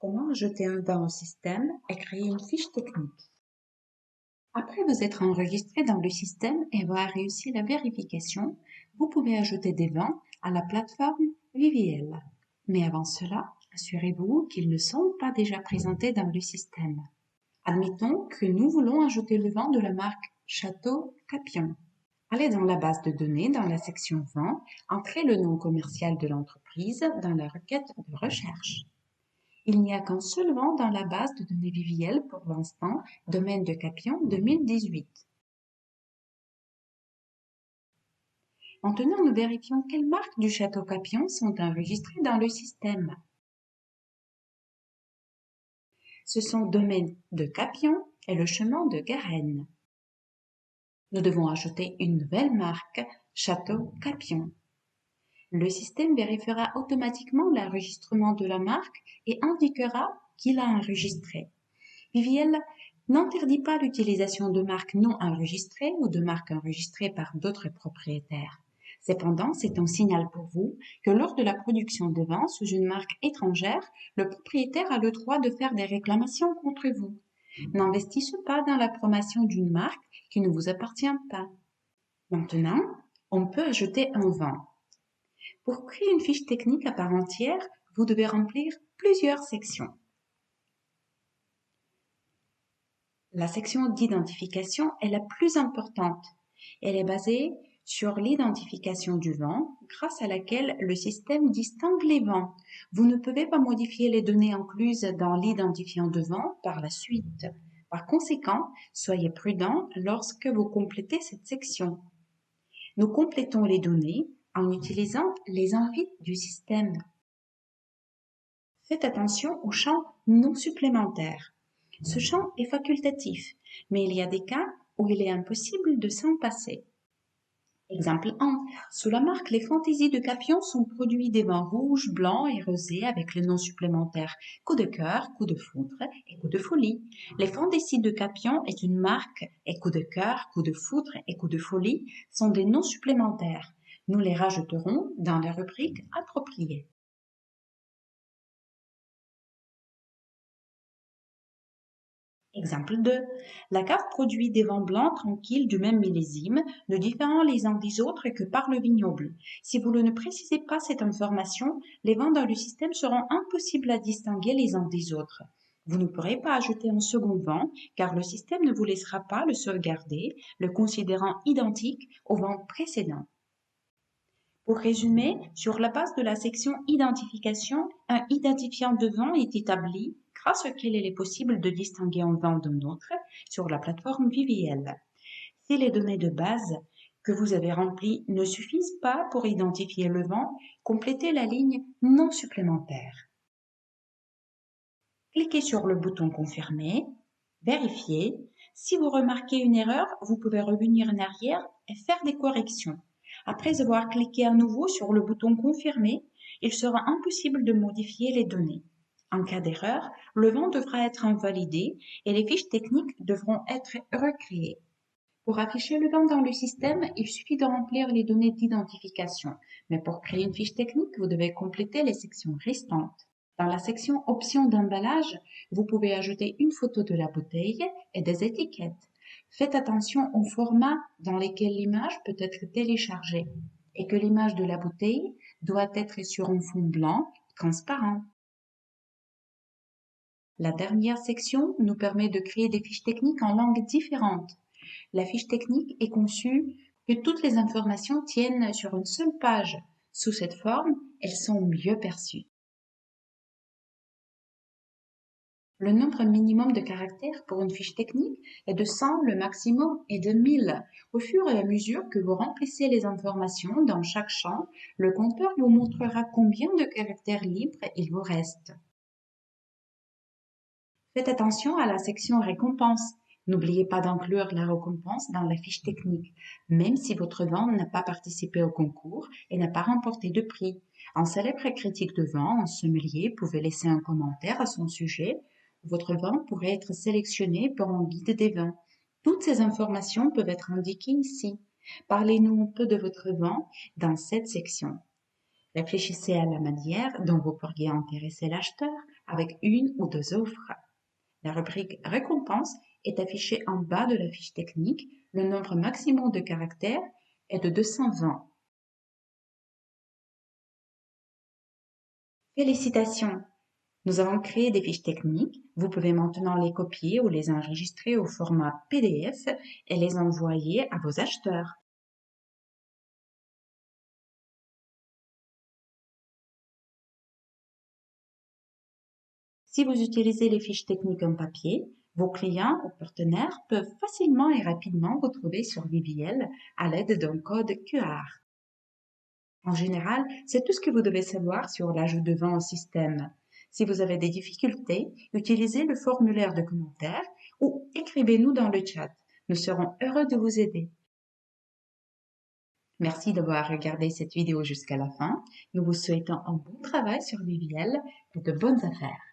Comment ajouter un vin au système et créer une fiche technique. Après vous être enregistré dans le système et avoir réussi la vérification, vous pouvez ajouter des vins à la plateforme VVL. Mais avant cela, assurez-vous qu'ils ne sont pas déjà présentés dans le système. Admettons que nous voulons ajouter le vin de la marque Château Capion. Allez dans la base de données dans la section vin, entrez le nom commercial de l'entreprise dans la requête de recherche. Il n'y a qu'un seul vent dans la base de données VVL pour l'instant, domaine de Capion 2018. Maintenant, nous vérifions quelles marques du château Capion sont enregistrées dans le système. Ce sont domaine de Capion et le chemin de Garenne. Nous devons ajouter une nouvelle marque, Château Capion. Le système vérifiera automatiquement l'enregistrement de la marque et indiquera qu'il a enregistré. VVL n'interdit pas l'utilisation de marques non enregistrées ou de marques enregistrées par d'autres propriétaires. Cependant, c'est un signal pour vous que lors de la production de vin sous une marque étrangère, le propriétaire a le droit de faire des réclamations contre vous. N'investissez pas dans la promotion d'une marque qui ne vous appartient pas. Maintenant, on peut ajouter un vin. Pour créer une fiche technique à part entière, vous devez remplir plusieurs sections. La section d'identification est la plus importante. Elle est basée sur l'identification du vin, grâce à laquelle le système distingue les vins. Vous ne pouvez pas modifier les données incluses dans l'identifiant de vin par la suite. Par conséquent, soyez prudent lorsque vous complétez cette section. Nous complétons les données en utilisant les invites du système. Faites attention au champ non supplémentaire. Ce champ est facultatif, mais il y a des cas où il est impossible de s'en passer. Exemple 1. Sous la marque Les Fantaisies de Capion sont produits des vins rouges, blancs et rosés avec les noms supplémentaires Coup de cœur, Coup de foudre et Coup de folie. Les Fantaisies de Capion est une marque et Coup de cœur, Coup de foudre et Coup de folie sont des noms supplémentaires. Nous les rajouterons dans la rubrique appropriée. Exemple 2. La cave produit des vins blancs tranquilles du même millésime, ne différant les uns des autres que par le vignoble. Si vous ne précisez pas cette information, les vins dans le système seront impossibles à distinguer les uns des autres. Vous ne pourrez pas ajouter un second vin car le système ne vous laissera pas le sauvegarder, le considérant identique au vin précédent. Pour résumer, sur la base de la section identification, un identifiant de vin est établi grâce auquel il est possible de distinguer un vin d'un autre sur la plateforme VVL. Si les données de base que vous avez remplies ne suffisent pas pour identifier le vin, complétez la ligne non supplémentaire. Cliquez sur le bouton Confirmer, vérifier. Si vous remarquez une erreur, vous pouvez revenir en arrière et faire des corrections. Après avoir cliqué à nouveau sur le bouton Confirmer, il sera impossible de modifier les données. En cas d'erreur, le vin devra être invalidé et les fiches techniques devront être recréées. Pour afficher le vin dans le système, il suffit de remplir les données d'identification. Mais pour créer une fiche technique, vous devez compléter les sections restantes. Dans la section Options d'emballage, vous pouvez ajouter une photo de la bouteille et des étiquettes. Faites attention au format dans lequel l'image peut être téléchargée et que l'image de la bouteille doit être sur un fond blanc transparent. La dernière section nous permet de créer des fiches techniques en langues différentes. La fiche technique est conçue que toutes les informations tiennent sur une seule page. Sous cette forme, elles sont mieux perçues. Le nombre minimum de caractères pour une fiche technique est de 100, le maximum est de 1000. Au fur et à mesure que vous remplissez les informations dans chaque champ, le compteur vous montrera combien de caractères libres il vous reste. Faites attention à la section récompense. N'oubliez pas d'inclure la récompense dans la fiche technique, même si votre vin n'a pas participé au concours et n'a pas remporté de prix. Un célèbre critique de vin, un sommelier, pouvait laisser un commentaire à son sujet. Votre vin pourrait être sélectionné pour un guide des vins. Toutes ces informations peuvent être indiquées ici. Parlez-nous un peu de votre vin dans cette section. Réfléchissez à la manière dont vous pourriez intéresser l'acheteur avec une ou deux offres. La rubrique récompense est affichée en bas de la fiche technique. Le nombre maximum de caractères est de 220. Félicitations! Nous avons créé des fiches techniques. Vous pouvez maintenant les copier ou les enregistrer au format PDF et les envoyer à vos acheteurs. Si vous utilisez les fiches techniques en papier, vos clients ou partenaires peuvent facilement et rapidement vous trouver sur VBL à l'aide d'un code QR. En général, c'est tout ce que vous devez savoir sur l'ajout de vin au système. Si vous avez des difficultés, utilisez le formulaire de commentaires ou écrivez-nous dans le chat. Nous serons heureux de vous aider. Merci d'avoir regardé cette vidéo jusqu'à la fin. Nous vous souhaitons un bon travail sur VBL et de bonnes affaires.